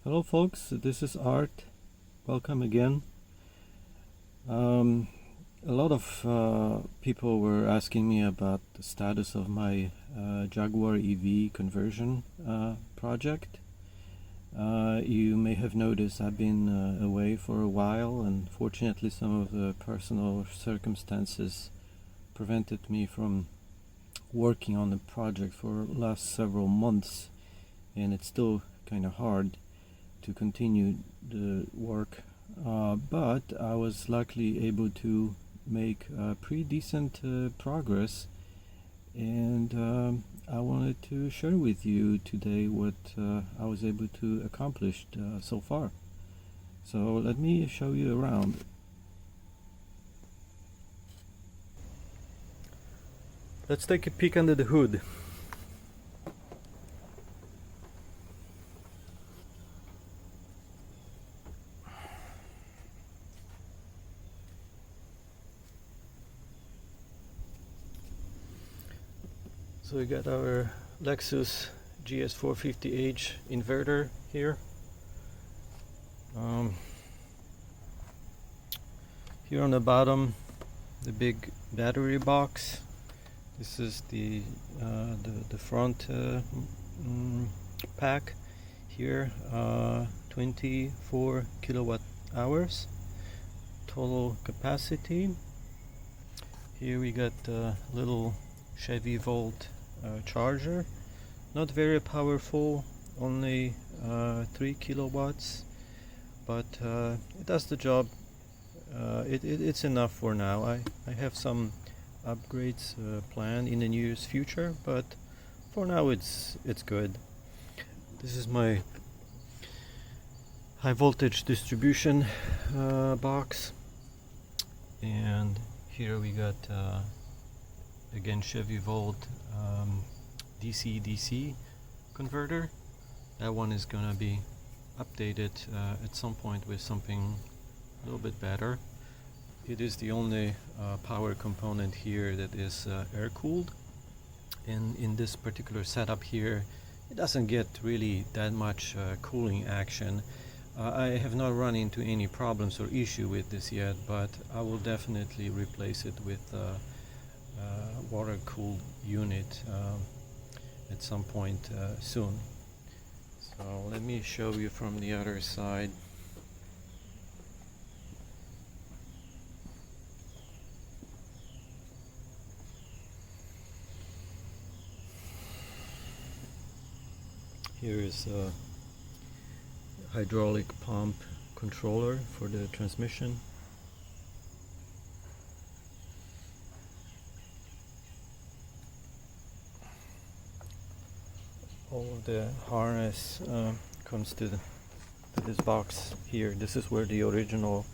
Hello folks, this is Art. Welcome again. A lot of people were asking me about the status of my Jaguar EV conversion project. You may have noticed I've been away for a while, and fortunately some of the personal circumstances prevented me from working on the project for the last several months, and it's still kind of hard to continue the work, but I was luckily able to make pretty decent progress, and I wanted to share with you today what I was able to accomplish so far. So let me show you around. Let's take a peek under the hood. So we got our Lexus GS450H inverter here. Here on the bottom, the big battery box. This is the front pack here. 24 kilowatt hours total capacity. Here we got a little Chevy Volt charger, not very powerful, only 3 kilowatts, but it does the job. It's enough for now. I have some upgrades planned in the near future, but for now it's good. This is my high voltage distribution box, and here we got again Chevy Volt DC converter. That one is gonna be updated at some point with something a little bit better. It is the only power component here that is air cooled, and in this particular setup here it doesn't get really that much cooling action. I have not run into any problems or issue with this yet, but I will definitely replace it with water-cooled unit at some point soon. So let me show you from the other side. Here is a hydraulic pump controller for the transmission. All of the harness comes to this box here. This is where the original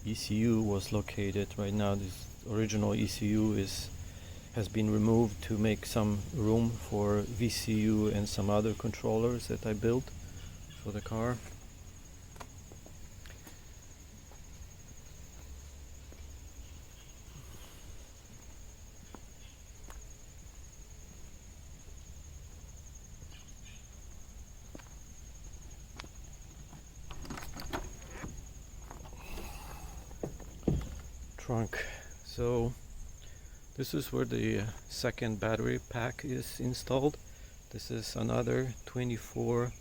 ECU was located. Right now this original ECU has been removed to make some room for VCU and some other controllers that I built for the car. Trunk. So this is where the second battery pack is installed. This is another 24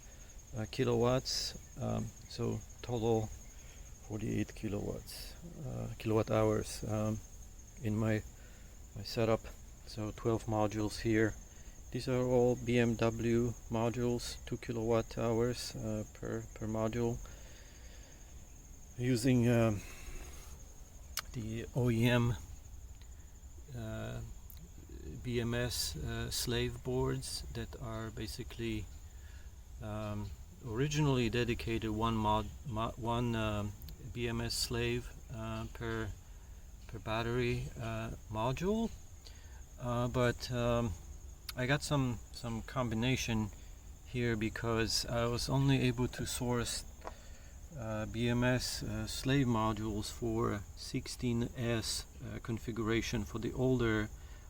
kilowatts, so total 48 kilowatt hours in my setup. So 12 modules here. These are all BMW modules, 2 kilowatt hours per module, using the OEM BMS slave boards that are basically originally dedicated one BMS slave per battery module, but I got some combination here because I was only able to source BMS slave modules for 16S configuration for the older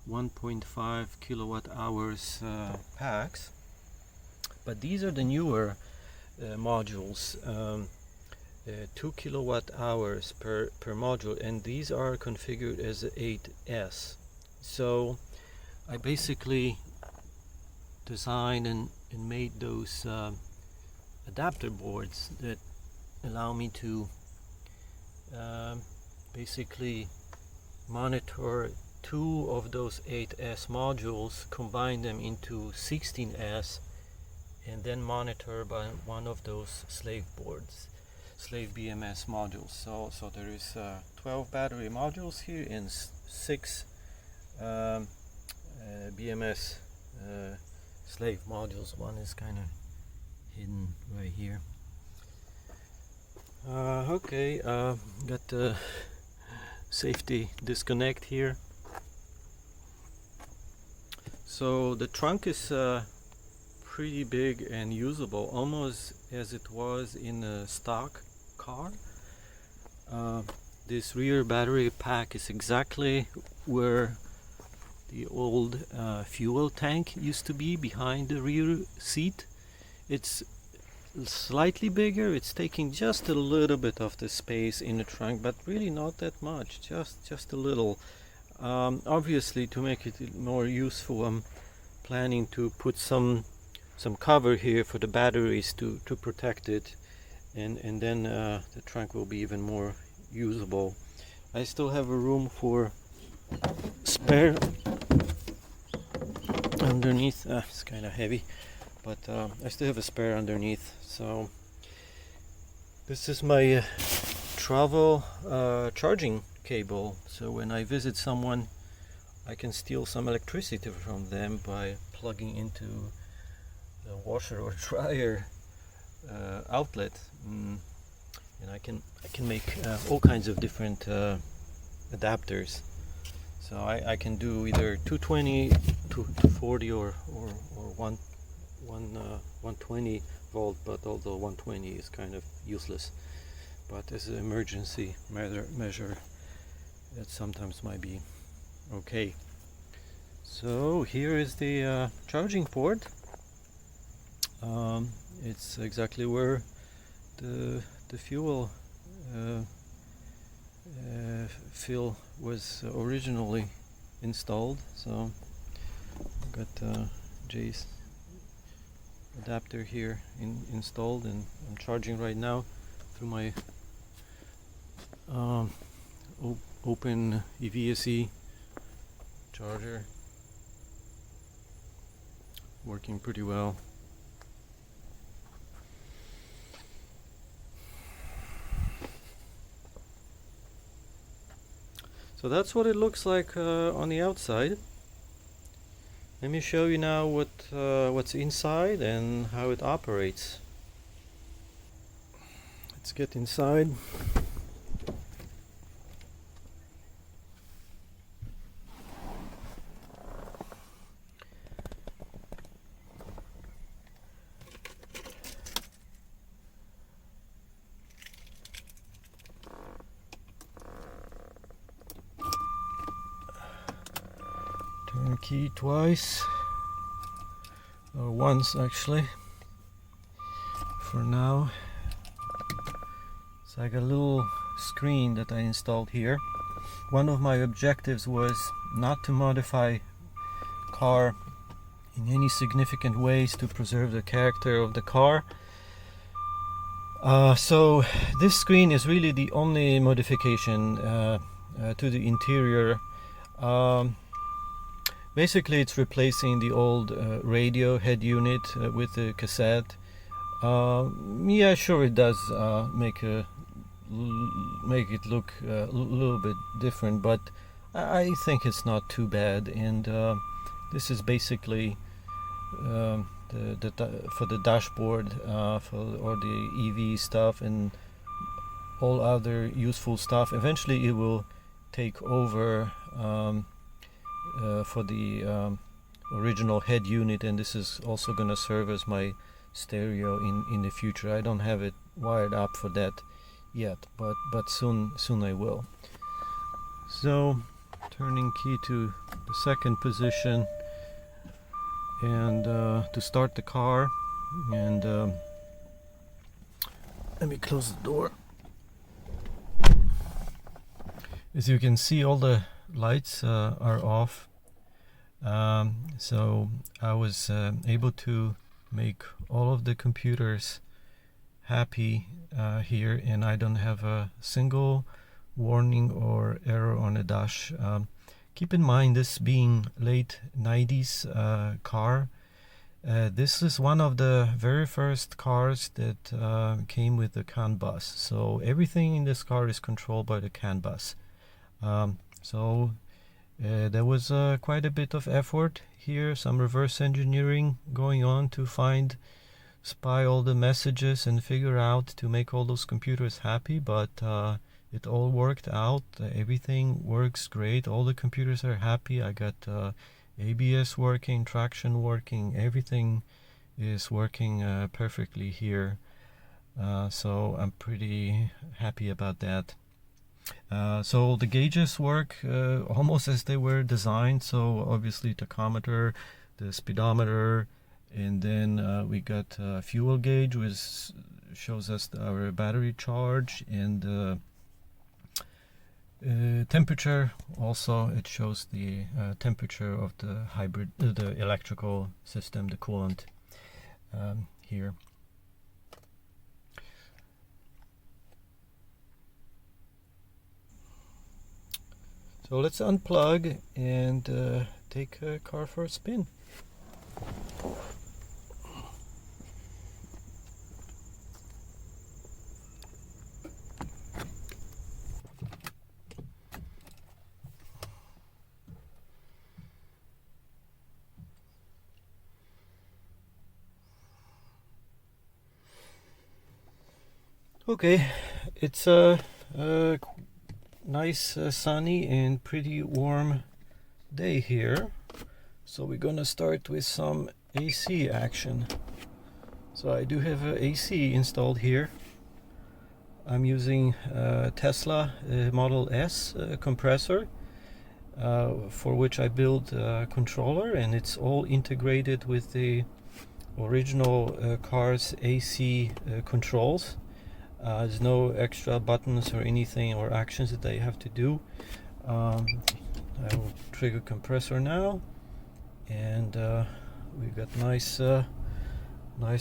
1.5 kilowatt hours packs, but these are the newer modules, 2 kilowatt hours per module, and these are configured as 8S. So I basically designed and made those adapter boards that allow me to basically monitor 2 of those 8S modules, combine them into 16S, and then monitor by one of those slave boards, slave BMS modules. So there is 12 battery modules here and 6 BMS slave modules. One is kind of hidden right here. Okay, got the safety disconnect here. So the trunk is pretty big and usable, almost as it was in a stock car. This rear battery pack is exactly where the old fuel tank used to be, behind the rear seat. It's slightly bigger. It's taking just a little bit of the space in the trunk, but really not that much, just a little. Obviously, to make it more useful, I'm planning to put some cover here for the batteries to protect it, and then the trunk will be even more usable. I still have a room for spare underneath. It's kind of heavy, but I still have a spare underneath. So this is my travel charging cable, so when I visit someone I can steal some electricity from them by plugging into the washer or dryer outlet, and I can make all kinds of different adapters. So I can do either 220 to 240 or 120 volt, but although 120 is kind of useless, but as an emergency measure that sometimes might be okay. So here is the charging port. It's exactly where the fuel fill was originally installed. So I've got Jay's adapter here installed, and I'm charging right now through my open EVSE charger. Working pretty well. So that's what it looks like on the outside. Let me show you now what's inside and how it operates. Let's get inside. Turn key twice, or once actually, for now. It's like a little screen that I installed here. One of my objectives was not to modify car in any significant ways to preserve the character of the car. So this screen is really the only modification to the interior. Basically, it's replacing the old radio head unit with the cassette. Yeah, sure, it does make it look a little bit different, but I think it's not too bad. And this is basically for the dashboard or the EV stuff and all other useful stuff. Eventually, it will take over for the original head unit, and this is also going to serve as my stereo in the future. I don't have it wired up for that yet, but soon I will. So turning key to the second position, and to start the car, and Let me close the door. As you can see, all the lights are off. So I was able to make all of the computers happy here, and I don't have a single warning or error on the dash. Keep in mind, this being late 90s car, this is one of the very first cars that came with the CAN bus. So everything in this car is controlled by the CAN bus. There was quite a bit of effort here, some reverse engineering going on to spy all the messages and figure out to make all those computers happy, but it all worked out. Everything works great. All the computers are happy. I got ABS working, traction working, everything is working perfectly here. So I'm pretty happy about that. So the gauges work almost as they were designed. So obviously tachometer, the speedometer, and then we got a fuel gauge, which shows us our battery charge, and temperature. Also, it shows the temperature of the hybrid, the electrical system, the coolant here. So let's unplug and take a car for a spin. Okay, it's a nice sunny and pretty warm day here, so we're gonna start with some AC action. So I do have a AC installed here. I'm using Tesla Model S compressor, for which I built a controller, and it's all integrated with the original car's AC controls. There's no extra buttons or anything or actions that I have to do. I will trigger compressor now, and we've got nice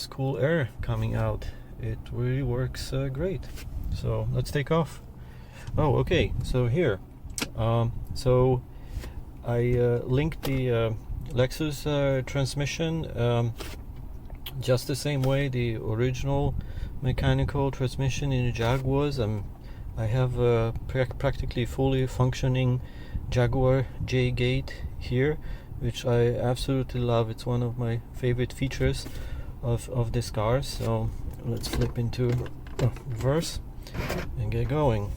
cool air coming out. It really works great. So let's take off. Oh, okay. So here, so I linked the Lexus transmission just the same way the original mechanical transmission in the Jaguars. I have a practically fully functioning Jaguar J gate here, which I absolutely love. It's one of my favorite features of this car. So let's flip into reverse and get going.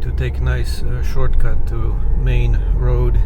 to take a nice shortcut to main road.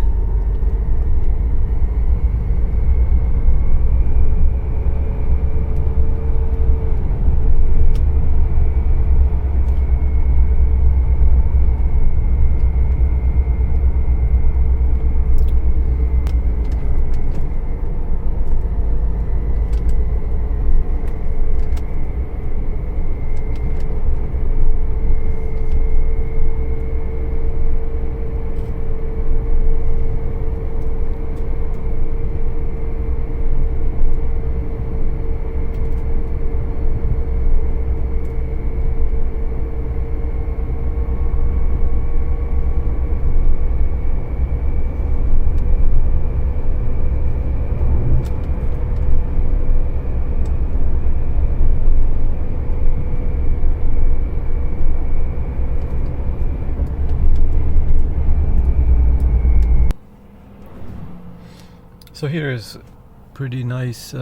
So here is pretty nice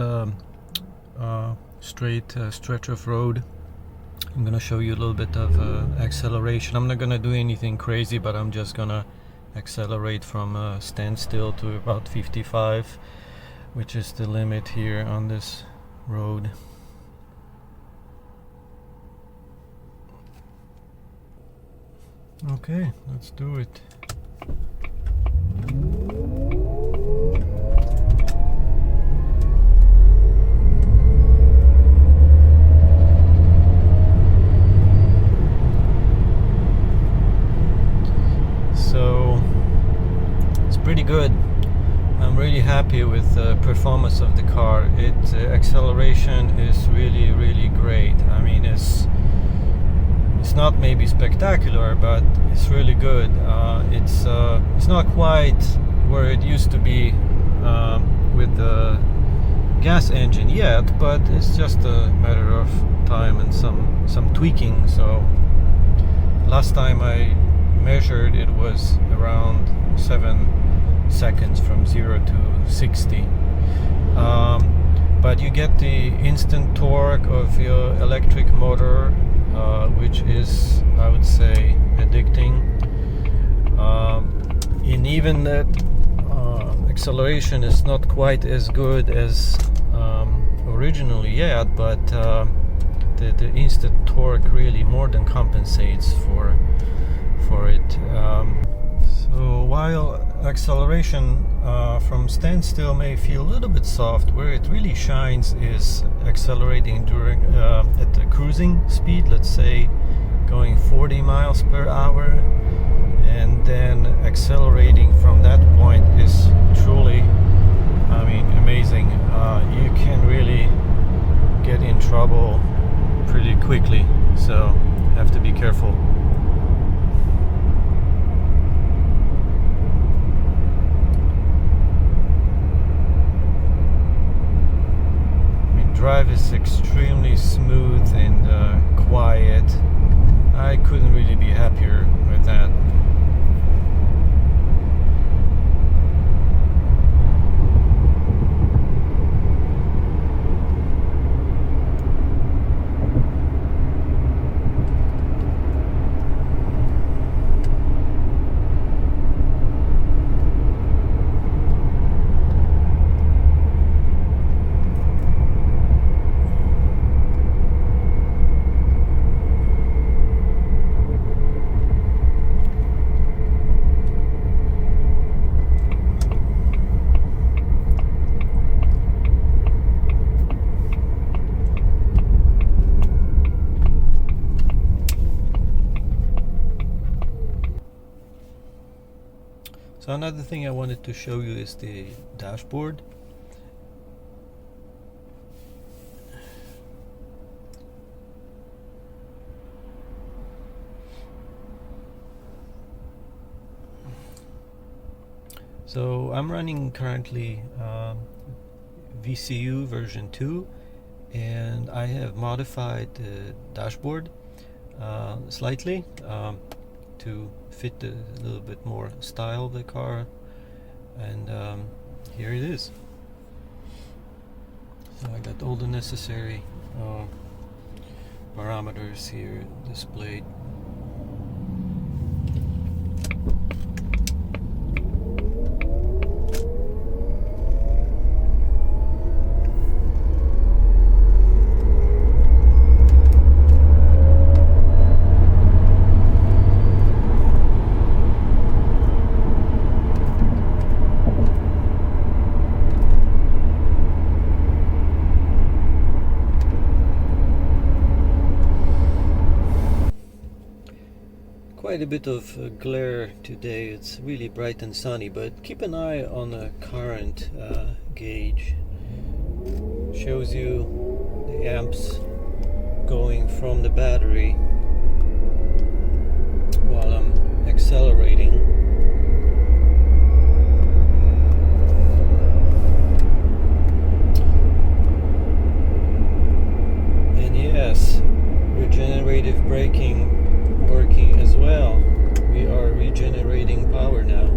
straight stretch of road. I'm gonna show you a little bit of acceleration. I'm not gonna do anything crazy, but I'm just gonna accelerate from standstill to about 55, which is the limit here on this road. Okay, let's do it. So it's pretty good. I'm really happy with the performance of the car. Acceleration is really great. I mean, it's not maybe spectacular, but it's really good. It's not quite where it used to be with the gas engine yet, but it's just a matter of time and some tweaking. So last time I measured, it was around 7 seconds from 0 to 60. But you get the instant torque of your electric motor, which is, I would say, addicting. And even that acceleration is not quite as good as originally yet, but the instant torque really more than compensates for it. So while acceleration from standstill may feel a little bit soft, where it really shines is accelerating during at the cruising speed, let's say going 40 miles per hour, and then accelerating from that point is truly, I mean, amazing. You can really get in trouble pretty quickly, so have to be careful. Drive is extremely smooth and quiet. I couldn't really be happier with that. So another thing I wanted to show you is the dashboard. So I'm running currently VCU version 2, and I have modified the dashboard slightly to fit a little bit more style of the car, and here it is. So I got all the necessary parameters here displayed. quite a bit of glare today. It's really bright and sunny, but keep an eye on the current gauge. Shows you the amps going from the battery while I'm accelerating. And yes, regenerative braking working as well. We are regenerating power now.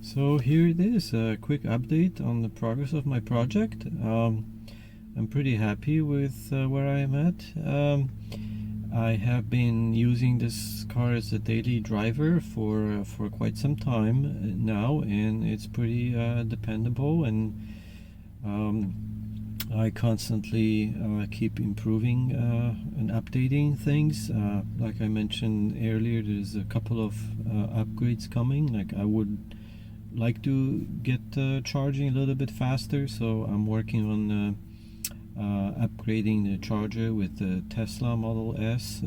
So here it is, a quick update on the progress of my project. I'm pretty happy with where I am at. I have been using this car as a daily driver for quite some time now, and it's pretty dependable, and I constantly keep improving and updating things. Like I mentioned earlier, there's a couple of upgrades coming. Like I would like to get charging a little bit faster, so I'm working on upgrading the charger with the Tesla Model S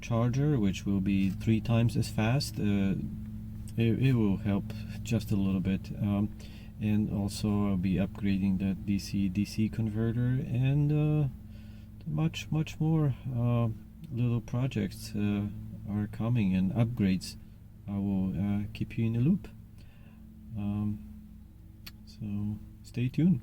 charger, which will be 3 times as fast. It will help just a little bit, and also I'll be upgrading the DC converter, and much more little projects are coming, and upgrades. I will keep you in the loop. So stay tuned.